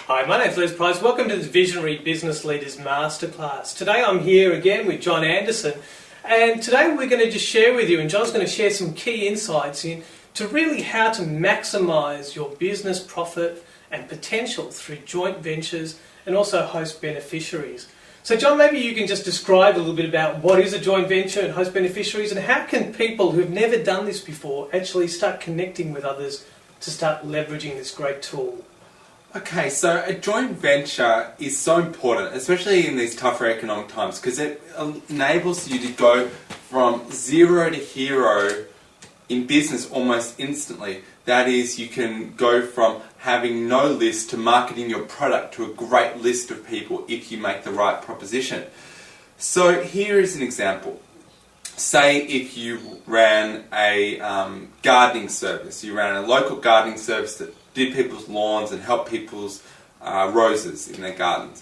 Hi, my name's Les Price. Welcome to the Visionary Business Leaders Masterclass. Today I'm here again with John Anderson, and today we're going to just share with you, and John's going to share some key insights into really how to maximise your business profit and potential through joint ventures and also host beneficiaries. So John, maybe you can just describe a little bit about what is a joint venture and host beneficiaries, and how can people who've never done this before actually start connecting with others to start leveraging this great tool. Okay, so a joint venture is so important, especially in these tougher economic times, because it enables you to go from zero to hero in business almost instantly. That is, you can go from having no list to marketing your product to a great list of people if you make the right proposition. So here is an example. Say if you ran a gardening service, you ran a local gardening service that did people's lawns and helped people's roses in their gardens.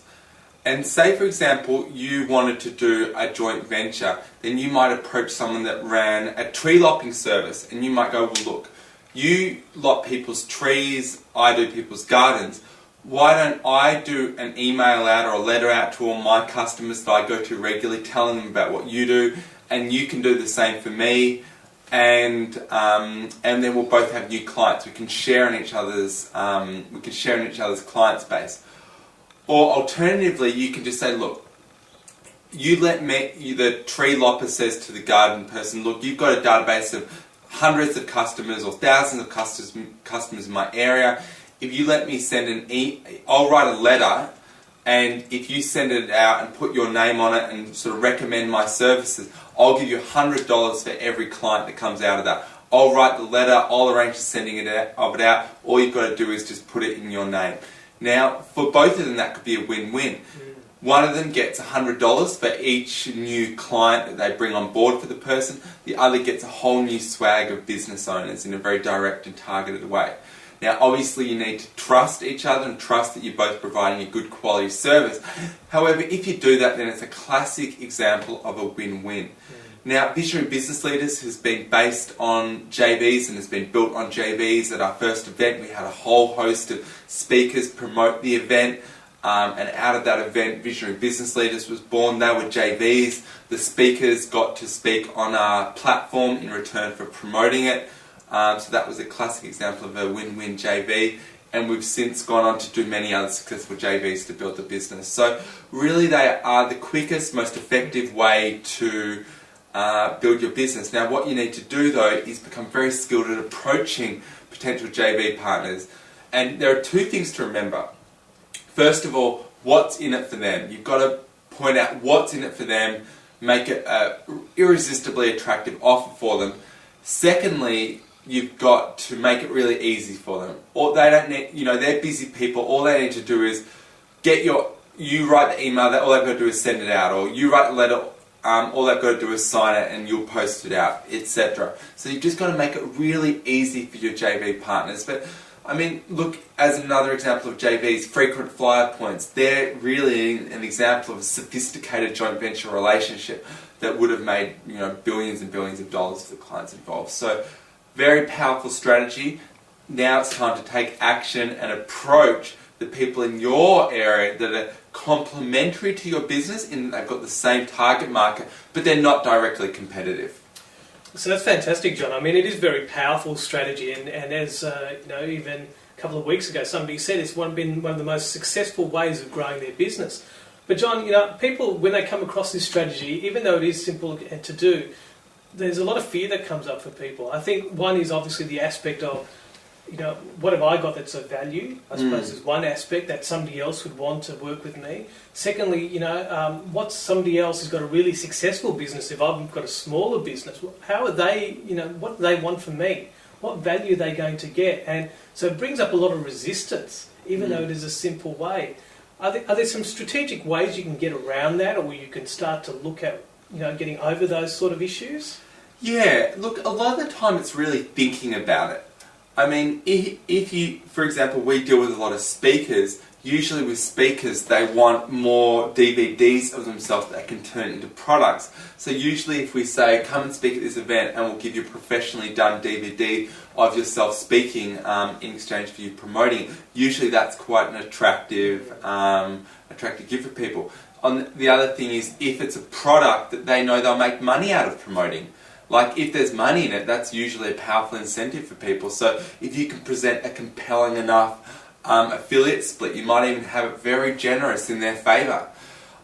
And say, for example, you wanted to do a joint venture, then you might approach someone that ran a tree lopping service, and you might go, well, look, you lop people's trees, I do people's gardens. Why don't I do an email out or a letter out to all my customers that I go to regularly, telling them about what you do, and you can do the same for me. And then we'll both have new clients. We can share in each other's client space. Or alternatively, you can just say, look, the tree lopper says to the garden person, look, you've got a database of hundreds of customers or thousands of customers in my area. If you let me send I'll write a letter, and if you send it out and put your name on it and sort of recommend my services, I'll give you $100 for every client that comes out of that. I'll write the letter, I'll arrange the sending it out. All you've got to do is just put it in your name. Now, for both of them, that could be a win-win. One of them gets $100 for each new client that they bring on board for the person. The other gets a whole new swag of business owners in a very direct and targeted way. Now, obviously, you need to trust each other and trust that you're both providing a good quality service. However, if you do that, then it's a classic example of a win-win. Now, Visionary Business Leaders has been based on JVs and has been built on JVs. At our first event, we had a whole host of speakers promote the event. And out of that event, Visionary Business Leaders was born. They were JVs. The speakers got to speak on our platform in return for promoting it. So that was a classic example of a win-win JV, and we've since gone on to do many other successful JVs to build the business. So really they are the quickest, most effective way to build your business. Now what you need to do though is become very skilled at approaching potential JV partners, and there are two things to remember. First of all, what's in it for them? You've got to point out what's in it for them, make it an irresistibly attractive offer for them. Secondly, you've got to make it really easy for them. Or they don't need, they're busy people. All they need to do is you write the email. All they've got to do is send it out. Or you write the letter. All they've got to do is sign it, and you'll post it out, etc. So you've just got to make it really easy for your JV partners. But I mean, look, as another example of JVs, frequent flyer points. They're really an example of a sophisticated joint venture relationship that would have made billions and billions of dollars for the clients involved. So very powerful strategy. Now it's time to take action and approach the people in your area that are complementary to your business in that they've got the same target market, but they're not directly competitive. So that's fantastic, John. I mean, it is a very powerful strategy, and as even a couple of weeks ago, somebody said it's been one of the most successful ways of growing their business. But John, people, when they come across this strategy, even though it is simple to do, there's a lot of fear that comes up for people. I think one is obviously the aspect of, what have I got that's of value? I suppose is one aspect that somebody else would want to work with me. Secondly, what somebody else has got a really successful business, if I've got a smaller business, how are they, what do they want from me? What value are they going to get? And so it brings up a lot of resistance, even though it is a simple way. Are there some strategic ways you can get around that, or you can start to look at getting over those sort of issues? Yeah, look, a lot of the time it's really thinking about it. I mean, if you, for example, we deal with a lot of speakers, Usually with speakers, they want more DVDs of themselves that they can turn into products. So usually if we say, come and speak at this event and we'll give you a professionally done DVD of yourself speaking in exchange for you promoting, usually that's quite an attractive gift for people. The other thing is, if it's a product that they know they'll make money out of promoting. Like, if there's money in it, that's usually a powerful incentive for people. So if you can present a compelling enough affiliate split, you might even have it very generous in their favour.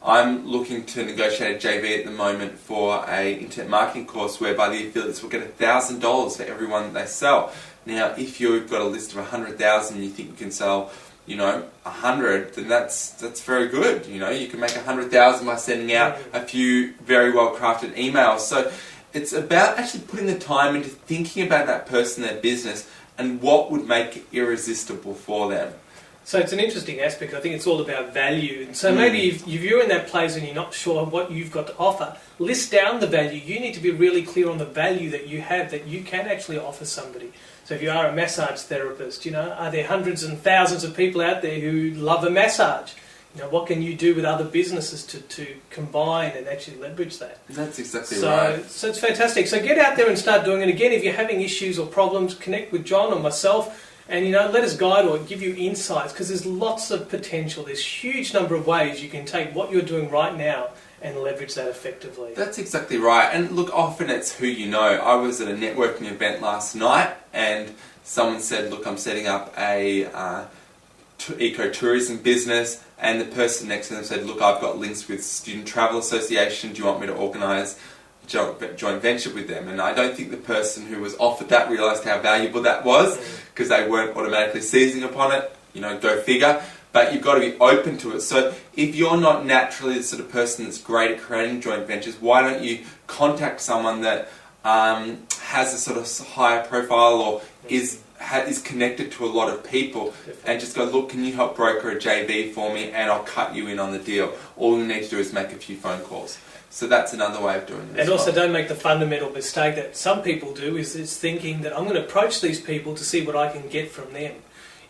I'm looking to negotiate a JV at the moment for a internet marketing course whereby the affiliates will get $1,000 for everyone that they sell. Now, if you've got a list of 100,000 and you think you can sell, 100, then that's very good. You can make 100,000 by sending out a few very well crafted emails. So it's about actually putting the time into thinking about that person, their business, and what would make it irresistible for them. So it's an interesting aspect. I think it's all about value. And so maybe if you're in that place and you're not sure what you've got to offer, list down the value. You need to be really clear on the value that you have, that you can actually offer somebody. So if you are a massage therapist, are there hundreds and thousands of people out there who love a massage? What can you do with other businesses to combine and actually leverage that? That's exactly right. So it's fantastic. So get out there and start doing it. Again, if you're having issues or problems, connect with John or myself. And let us guide or give you insights, because there's lots of potential. There's a huge number of ways you can take what you're doing right now and leverage that effectively. That's exactly right. And look, often it's who you know. I was at a networking event last night and someone said, look, I'm setting up a ecotourism business, and the person next to them said, look, I've got links with Student Travel Association. Do you want me to organise joint venture with them? And I don't think the person who was offered that realised how valuable that was, because they weren't automatically seizing upon it. Go figure. But you've got to be open to it. So if you're not naturally the sort of person that's great at creating joint ventures, why don't you contact someone that has a sort of higher profile or is connected to a lot of people, and just go, look, can you help broker a JV for me, and I'll cut you in on the deal. All you need to do is make a few phone calls. So that's another way of doing it. And also don't make the fundamental mistake that some people do, is thinking that I'm going to approach these people to see what I can get from them.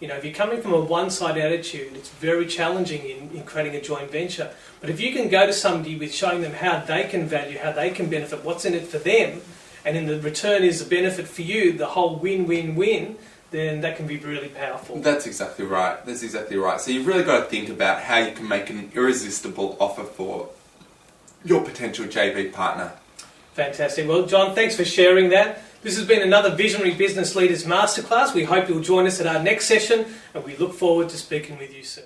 If you're coming from a one-side attitude, it's very challenging in creating a joint venture. But if you can go to somebody with showing them how they can value, how they can benefit, what's in it for them, and in the return is a benefit for you, the whole win-win-win, then that can be really powerful. That's exactly right. So you've really got to think about how you can make an irresistible offer for your potential JV partner. Fantastic. Well, John, thanks for sharing that. This has been another Visionary Business Leaders Masterclass. We hope you'll join us at our next session, and we look forward to speaking with you soon.